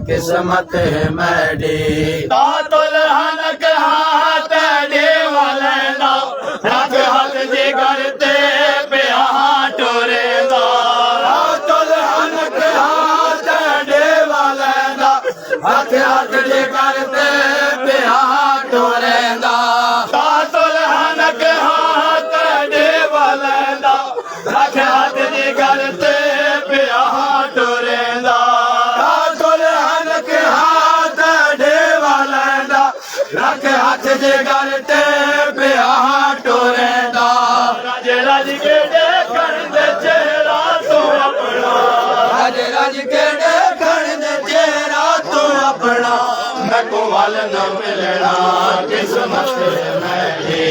किस्मत मैडी तातुल हनक हाथ देवलना रख हाथ जिगर ते पिया टुरेंदा तातुल हनक हाथ देवलना रख हाथ जिगर ते पिया टुरेंदा तातुल हनक हाथ देवलना रख हाथ जिगर ते पिया टुरेंदा तातुल हनक हाथ देवलना रख हाथ जिगर ते पिया टुरेंदा राज राज के देखण दे चेहरा तू अपना राज राज के देखण दे चेहरा तू अपना मैं कोमल न मिलना किस्मत मैडी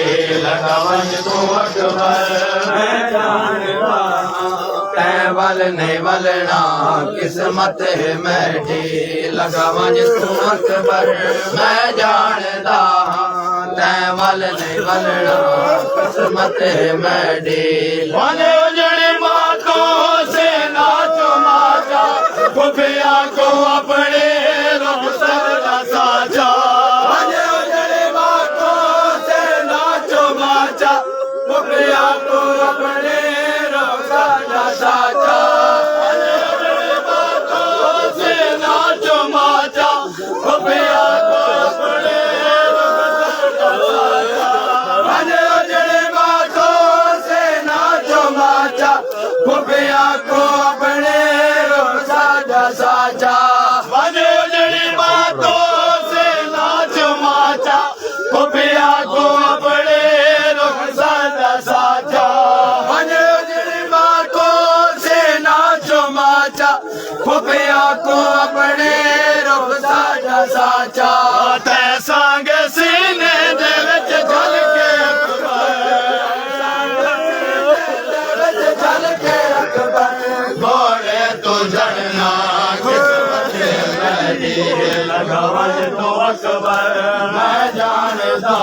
लगावन तू अकबर मैं जानदा तैं वल नहीं वलना किस्मत मैडी लगावंज तू अकबर मैं जानदा तैं वल नहीं वलना किस्मत मैडी वाले उजड़े मातों से नाचो माचा खुफिया को अपने रुखसर का साचा वाले उजड़े बातों से नाचो माचा खुफिया को अपने रोज़ा का साचा वाले उजड़े मातों से नाचो माचा खुफिया को अपने रुखसर का साचा वाले उजड़े बातों से नाचो माचा खुफिया को अपने रोज़ा का साचा वाले उजड़ी बातों से नाचो माचा खुफिया को अपने रुखसर का साचा वाले उजड़ी बातों से नाचो माचा खुफिया को अपने रोज़ा का साचा ते संग सीने दे विच झलके चल के अकबर घोड़े तू जड़ना किस्मत मैडी लगावन तो अकबर मैं जानदा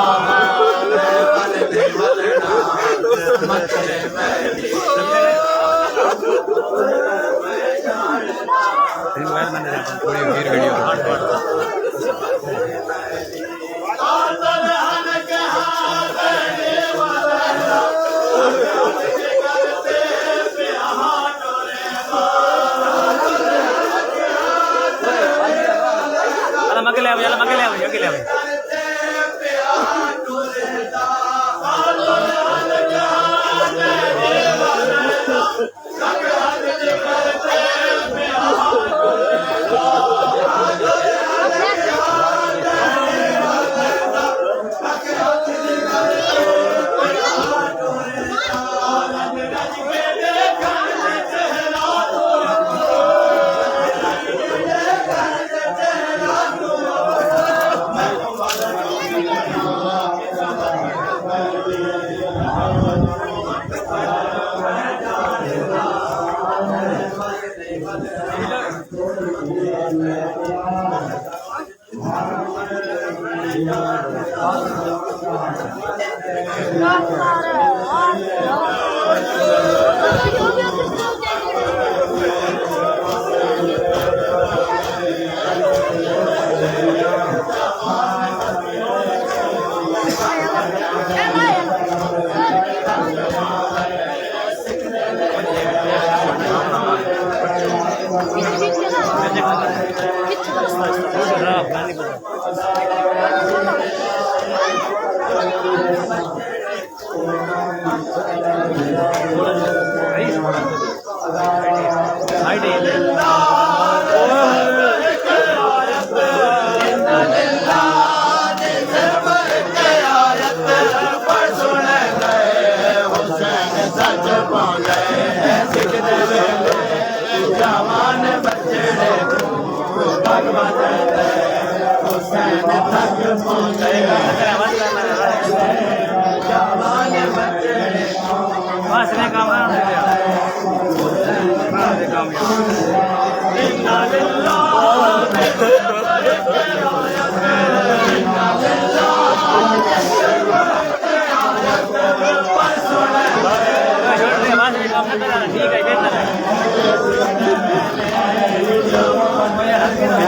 ठीक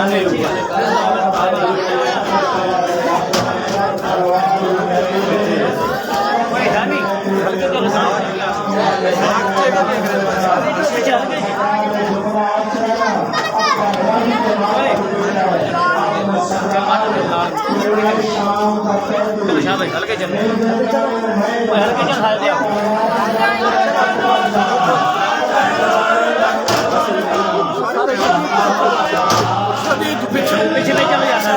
है हल्के चल पीछे नहीं चले जाना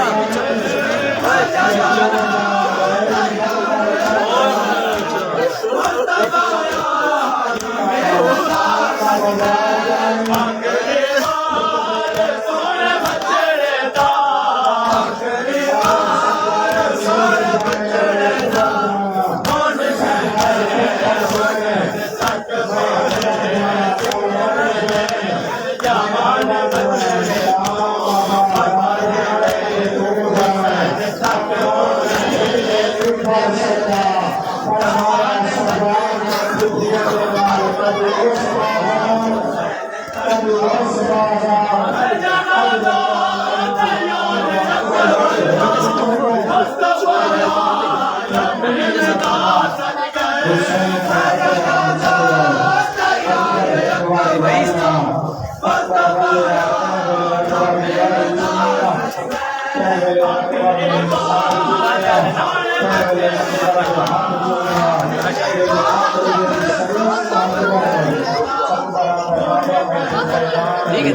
ठीक है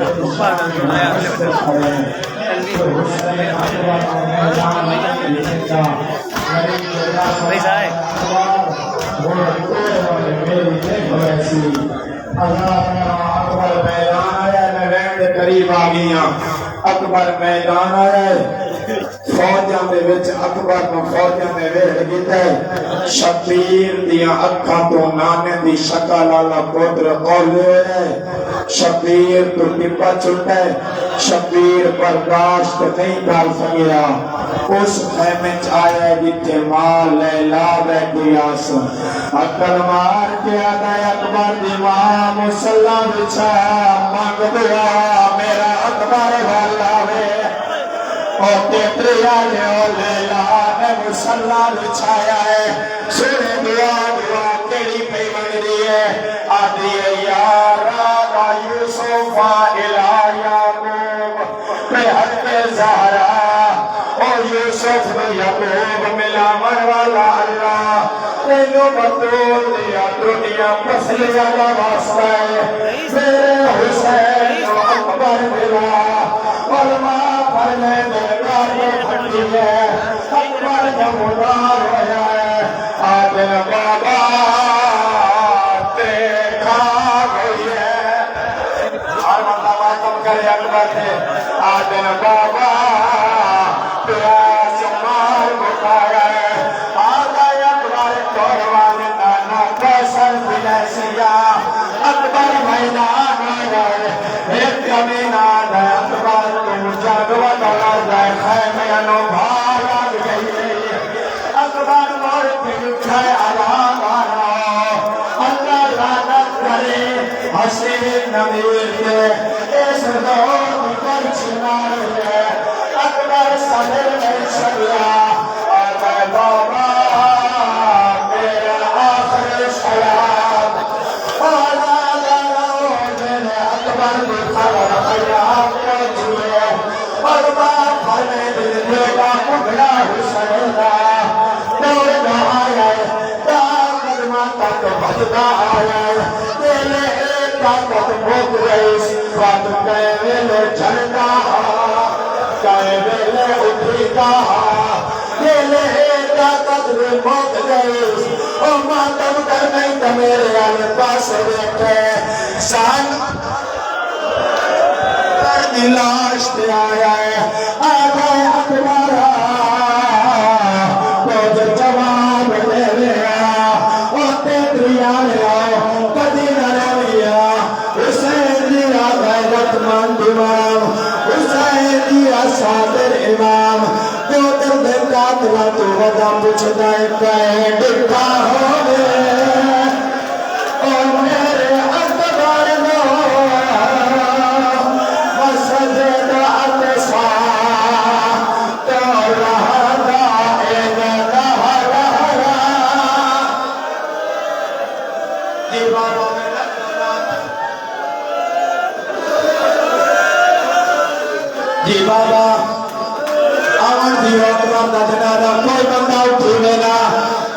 पैसा है करीब आ गई अकबर मैदान आया फौजां दे विच अकबर नूं फौजां ने वेड़ कीता शबीर दियां अखां तो नाने दी शकल वाला पुत्र औले होया शबीर तो टिप्पा छुटा शबीर बर्दाश्त नहीं कर सकिया उस खेमे च आया जिथे मां लैला बैठी आस अकल मार के आदा अकबर दी मां मुसल्ला बिछा मंग दुआ मेरा अकबर वाला वे और तेतरिया ने लैला ने मुसल्ला बिछाया है सुने दुआ दुआ केड़ी पे मंग रही है आदि यारा दा यूसुफ इला याकूब पे हक ज़हरा और यूसुफ ने याकूब मिलावन वाला अल्लाह तेनो बतूल दिया दुनिया फसलिया का वास्ता है मेरे हुसैन को अकबर मिला और मां पढ़ने बेकार में फटी है अकबर जमुदार होया है आदिल बाबा देखा गई है हर बंदा मातम करे अकबर से आदिल बाबा प्यास मार मुकाया है आगा अकबर कुर्बान नाना कैसर फिलसिया अकबर मैदान आया एक कमीना है अकबर को जगवा दौड़ा जाए खैमे अनो भाग लग गई अकबर मोर फिर उठे आराम अल्लाह लानत करे हसीन नबीर के इस दौर पर चिनार है अकबर सदर में चला और मैं बाबा मेरा आखिर सलाम अकबर ने खबर खया पहुंचे और बाप ने दिल का मुगला हुसैन दौड़ आया दामद तक भजदा आया तेरे ताकत भोग गई बात कहे वेले झलका कहे वेले उठीता तेरे ताकत भोग गई ओ मातम कर नहीं तो मेरे आले पास बैठे सान लाश पे आया है आ गए अकबर तो जवाब दे रहा ओ तेरिया कदी न रविया हुसैन दिया गैरतमंद इमाम हुसैन दिया सादिर इमाम तो दिल का तुला तो वदा पूछदा है डिठा हो ओ मेरे अकबर नो जी बाबा आवन दी अकबर दा जनाजा कोई बंदा उठेगा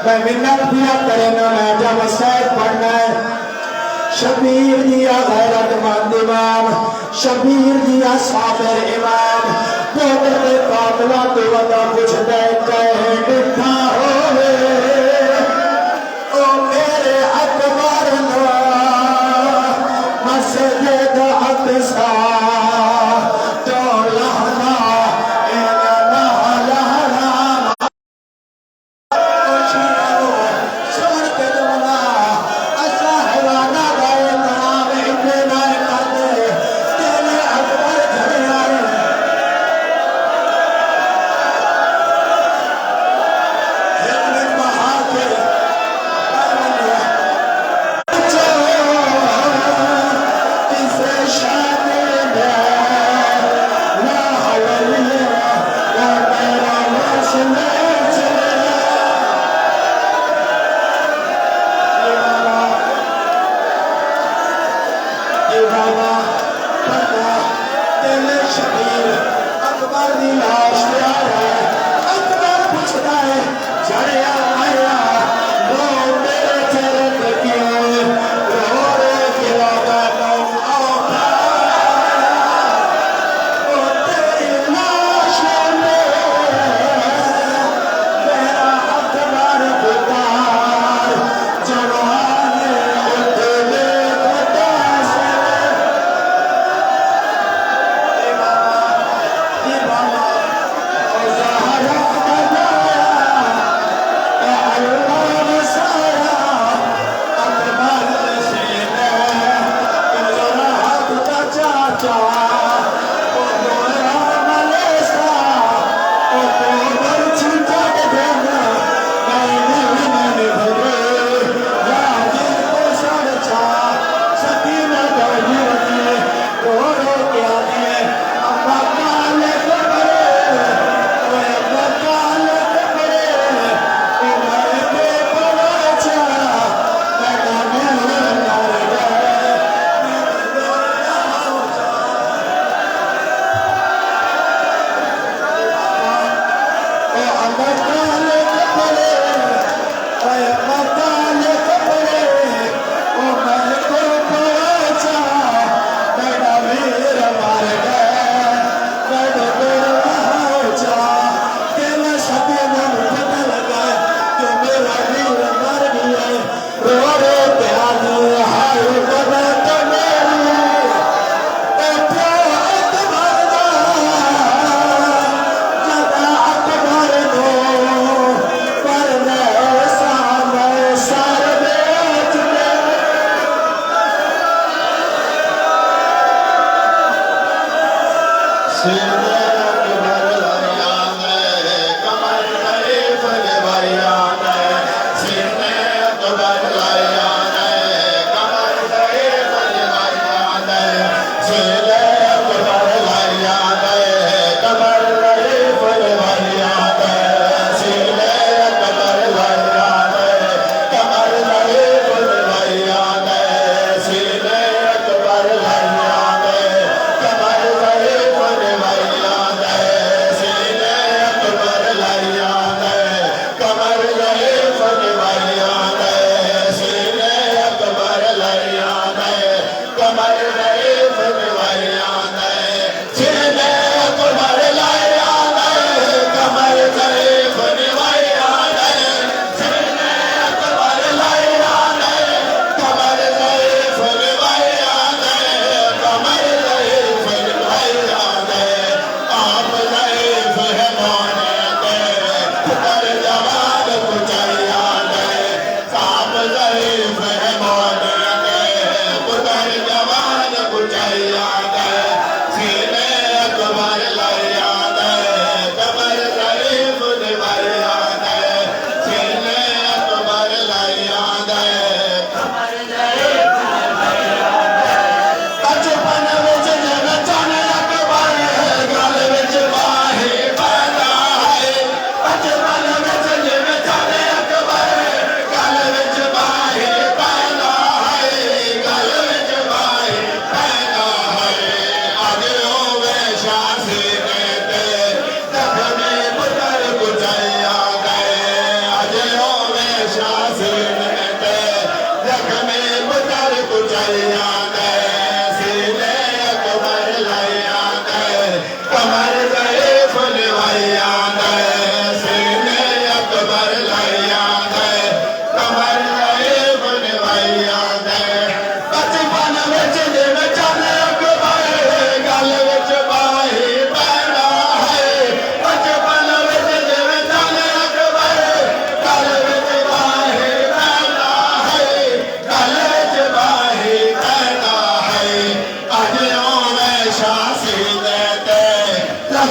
मैं मिन्नत दिया करे ना मैं जब सैद पढ़ना है शबीर दिया गैरतमंद इमाम शबीर दिया साबिर इमाम पोतर दे कातला तो वदा कुछ दे कहे डिठा होवे ओ मेरे अकबर ना मस्जिद अक़सा तो लहना इन्ना लहना सुन के दुआ असा हैवाना गए तनाव इतने ना करते तेरे अकबर घरे आए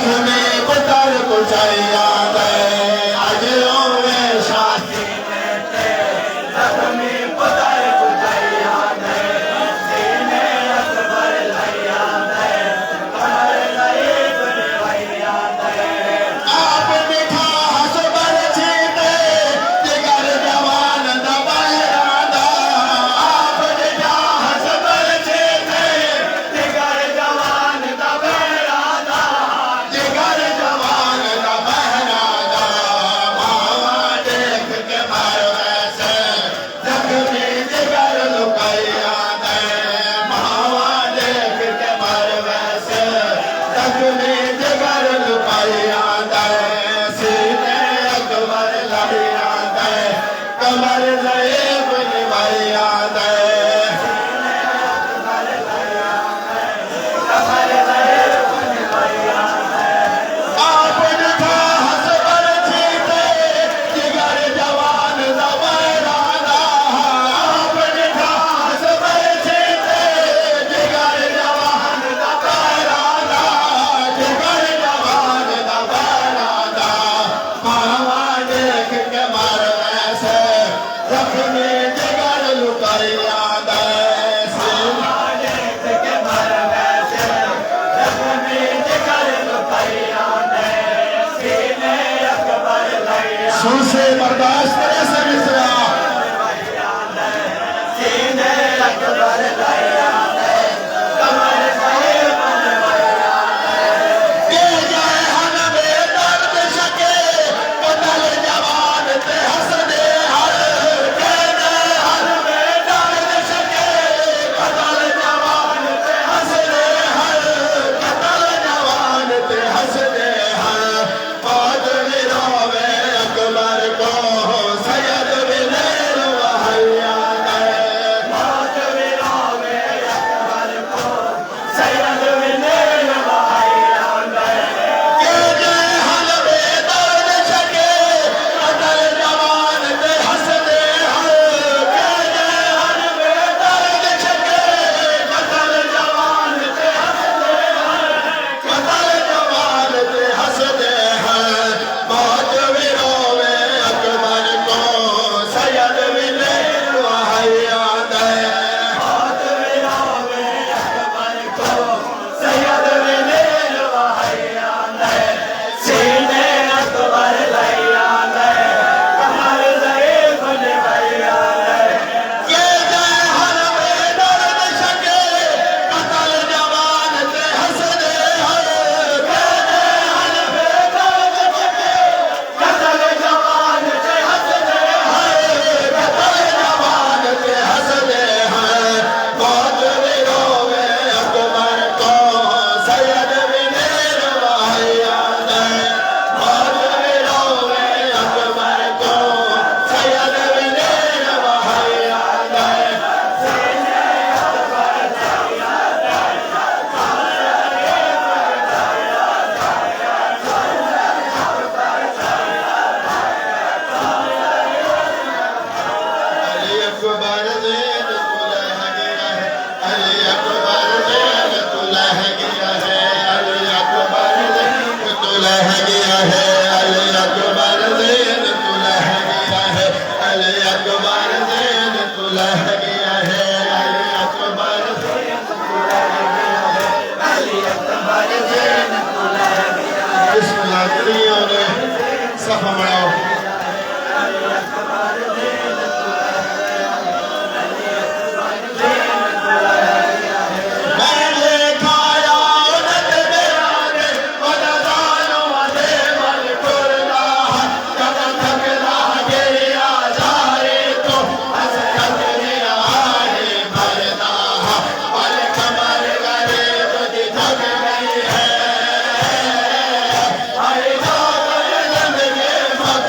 जख्मी पुतर कुचाइया दे आज ओवे शादी जख्मी पुतर कुचैया दे सीने अकबर लैया दे कमर ज़ईफ़ निवैया दे आप मिठा हसबर छीटे जिगर जवान दा बहरादा आप मिठा हसबर छीटे जिगर जवान दा बहरादा जिगर जवान दा बहरादा मावा देख के मर वैसे जख्मी जिगर लुकाइया दे मावा देख के मर वैसे जख्मी जिगर लुकाइया दे सीने अकबर लड़िया दे कमर ज़ईफ़ निवैया दे आप निभा हसबर छीटे जिगर जवान दा बहरादा आप निभा हसबर छीटे जिगर जवान दा बहरादा जिगर जवान दा बहरादा मावा देख के मर वैसे जख्मी जिगर लुकाइया दे सीना देख के मर वैसे जख्मी जिगर लुकाइया दे सीने अकबर लैया से बर्दाश्त करे से मिसरा सीने अकबर लैया दे कमर ज़ईफ़ निवैया के जाए हन में दर्द शके कतल जवान ते हंसदे हर के जाए हन में दर्द शके कतल जवान ते हंसदे हर कतल जवान ते हंसदे हर बाद रोवे अकबर को सैयद बिलेर वहैया दे मौत विरावे अकबर को सैयद बिलेर वहैया दे के जाए हन में दर्द शके कतल जवान ते हंसदे हर के जाए हन में दर्द शके कतल जवान ते हंसदे हर कतल जवान ते हंसदे हर मौत विरोवे अकबर को सैयद बिलेर वहैया दे मौत विरावे अकबर को सैयद बिलेर वहैया दे सीने अकबर लैया दे कमर ज़ईफ़ निवैया दे के जाए हर में दर्द शके कतल जवान ते हंसदे हर के जाए हर में दर्द शके कतल जवान ते हंसदे कतल जवान ते हंसदे हैं मौत विरोवे अकबर को सैयद बिलेर वहैया दे मौत विरोवे अकबर को सैयद बिलेर वहैया दे अली अकबर ज़ैन तुलह गया है अली अकबर ज़ैन तुलह गया है अली अकबर ज़ैन तुलह गया है अली अकबर ज़ैन तुलह गया है अली अकबर ज़ैन तुलह गया है अली अकबर अली अकबर ज़ैन तुलह गया बिस्मिल्लाह करियो ने सफा बनाओ मैंने खाया उन्नत मेरा ने वददानो दे मन कुरला जब तक लागे आजारे तो हसरत ने आए मरदा पल कमर करे बदी थक गई है हर जान जिंदगी मत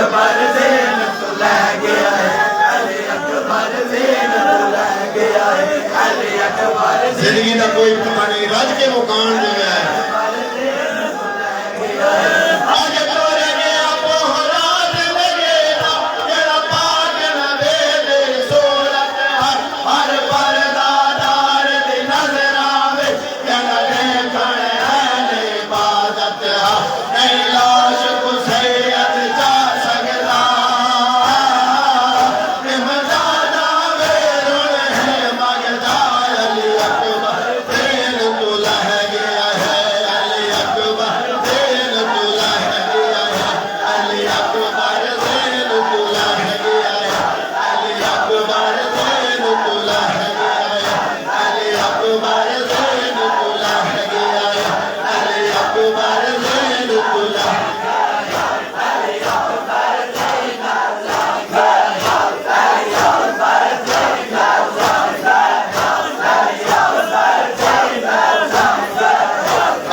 अकबर ज़ैन तो ले गया है, अली अकबर ज़ैन तो ले गया है, अली अकबर जिंदगी का कोई पता नहीं, रज के मुकान जो है आज तोरे गया पोहराज लगेगा तेरा पाक नबी सूरत हर परदादार दी नजर आवे कहना देखण है इबादत नहीं लाश को सैयद जा सकदा इमदादा वे रुण है मगदा अली अकबर ज़ैन तो लह गया है, अली अकबर ज़ैन तो लह गया है, अली अकबर ज़ैन तो लह गया है, अली अकबर ज़ैन तो लह गया है, अली अकबर ज़ैन तो लह गया है, अली अकबर ज़ैन तो लह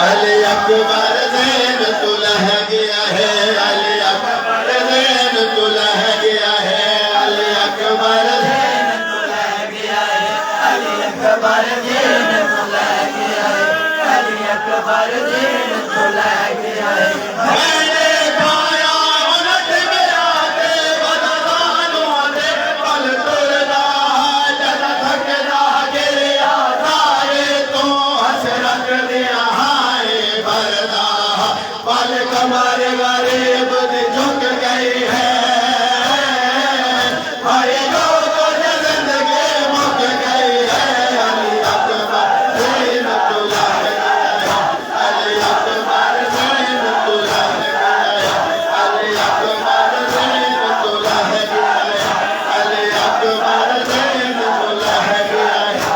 अली अकबर ज़ैन तो लह गया है, अली अकबर ज़ैन तो लह गया है, अली अकबर ज़ैन तो ले गया है, अली अकबर ज़ैन तो ले गया है, अली अकबर ज़ैन तो ले गया है। मैंने खाया उलट गया ते बददानों दे पल तुरदा जद थकदा गिरिया तारे तो हसरत दिया हाय बरदा पल कमर गरीब दी झुक गई है हाय लोग जिंदगी मुक गई है अली अकबर ज़ैन तो लह गया है, अली अकबर ज़ैन तो लह गया है, अली अकबर ज़ैन तो लह गया है, अली अकबर ज़ैन तो लह गया है।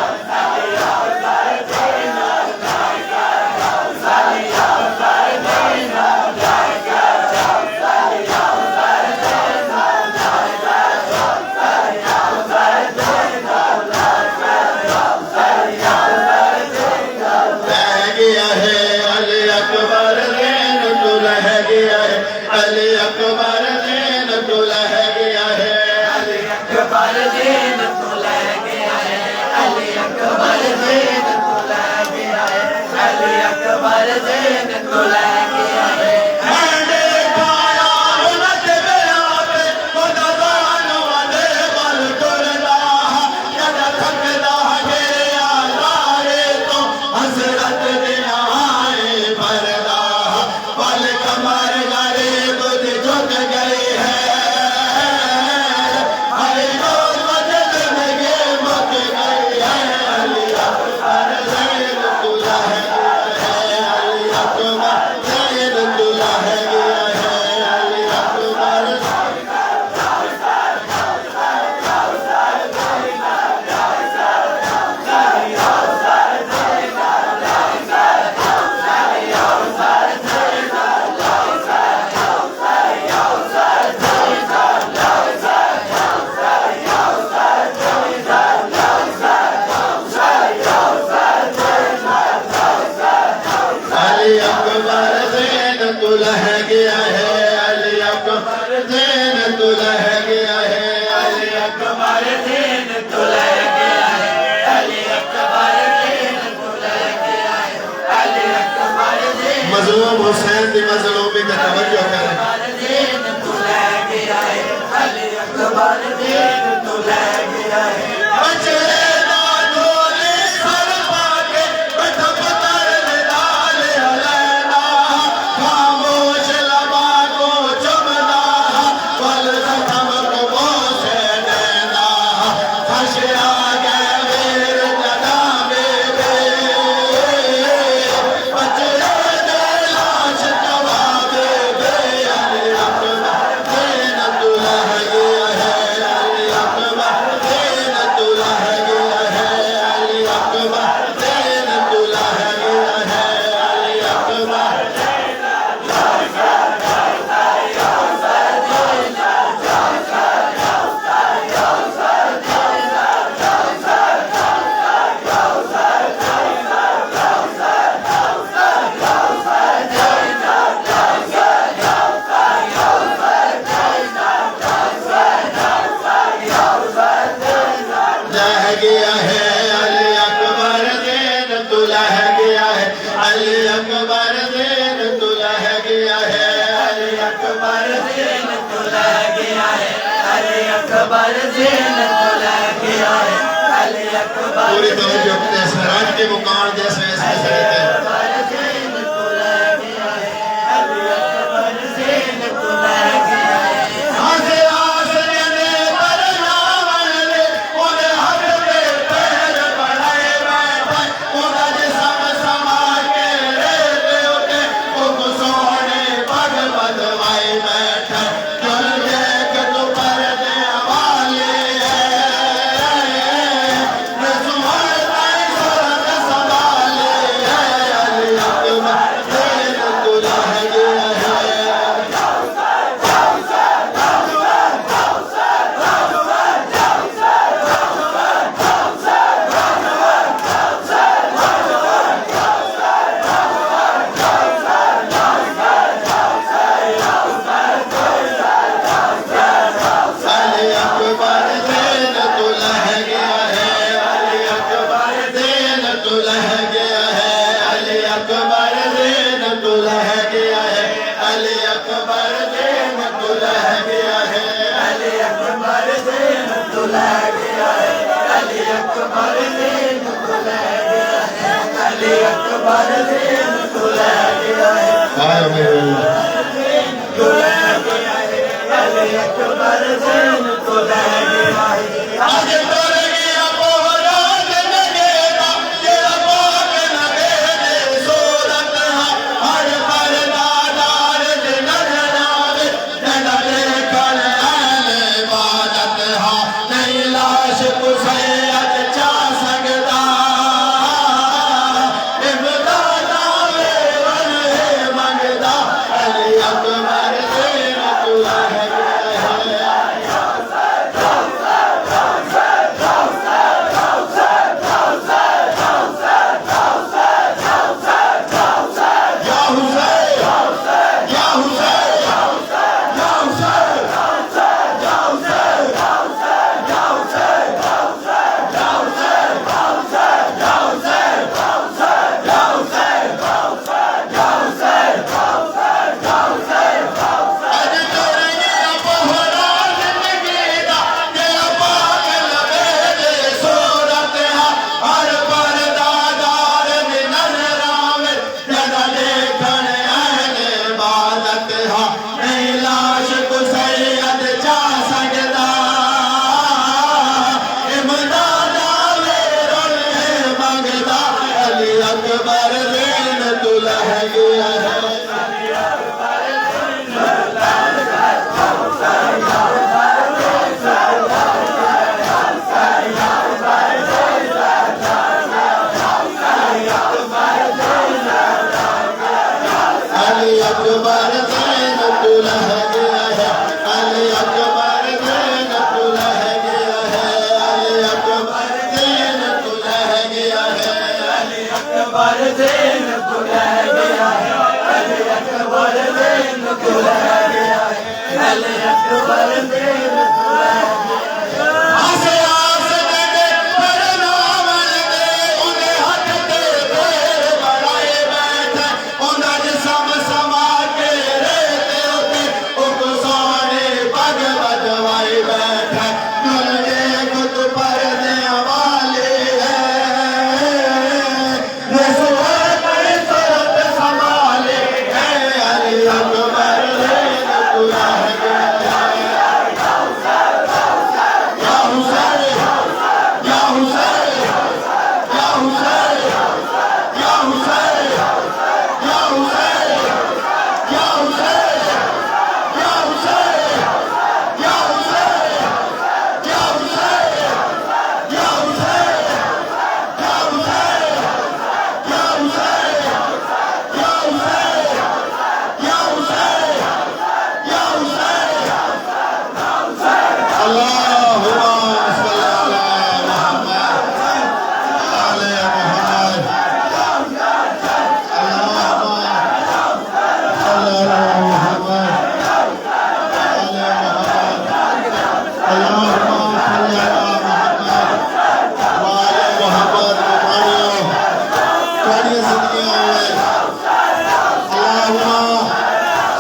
लह गया है, अली अकबर ज़ैन तो लह गया है, अली अकबर ज़ैन तो लह गया है, अली अकबर ज़ैन तो ले गया है, अली अकबर ज़ैन तो ले गया है, अली अकबर ज़ैन तो ले गया है। मैंने खाया उलट गया ते बददानों दे पल तुरदा जद थकदा गिरिया तारे तो हसरत दिया हाय बरदा पल कमर गरीब दी झुक गई है हाय लोग जिंदगी मुक गई है अली अकबर ज़ैन तो लह गया है, अली अकबर ज़ैन तो लह गया है, अली अकबर अली अकबर ज़ैन तो लह गया है, अली अकबर ज़ैन तो लह गया है, अली अकबर ज़ैन तो ले गया है, अली अकबर ज़ैन तो ले गया है, अली अकबर ज़ैन मज़लूम हुसैन दी मज़लूमी का तवज्जो करें। ज़ैन तो ले गया है, अली अकबर ज़ैन तो ले गया है। बचड़े ना डोले सर पाके बैठा पत्थर में डाल अलैना खामोश लबा को चुमना पल ज़ख्म को बोसे देना खशिया गए वीर जदा बेबे बचड़े दे लाश जवा बेबे अकबर ज़ीनत लेके आए अली अकबर पूरी तवज्जो अपने सराज के मुकाम जैसे इसमें सरीते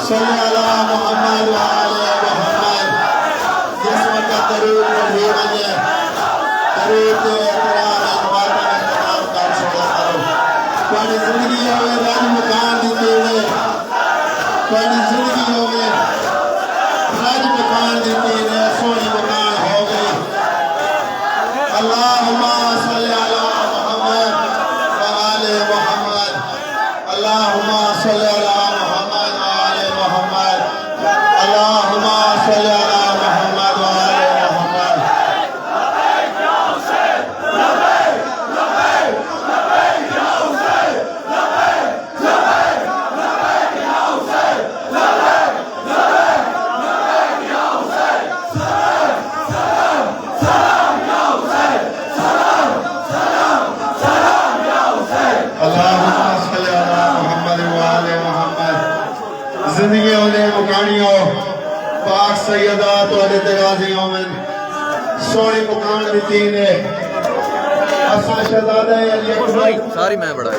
सल्लल्लाहु अलैहि मोहम्मद जिस वक्त दरूद रानियों पाक सैयदा तुहाडे ते राज़ी होवन सोहनी मुकाम दी ने असा शहजादा अली अकबर सारी मैं बड़ा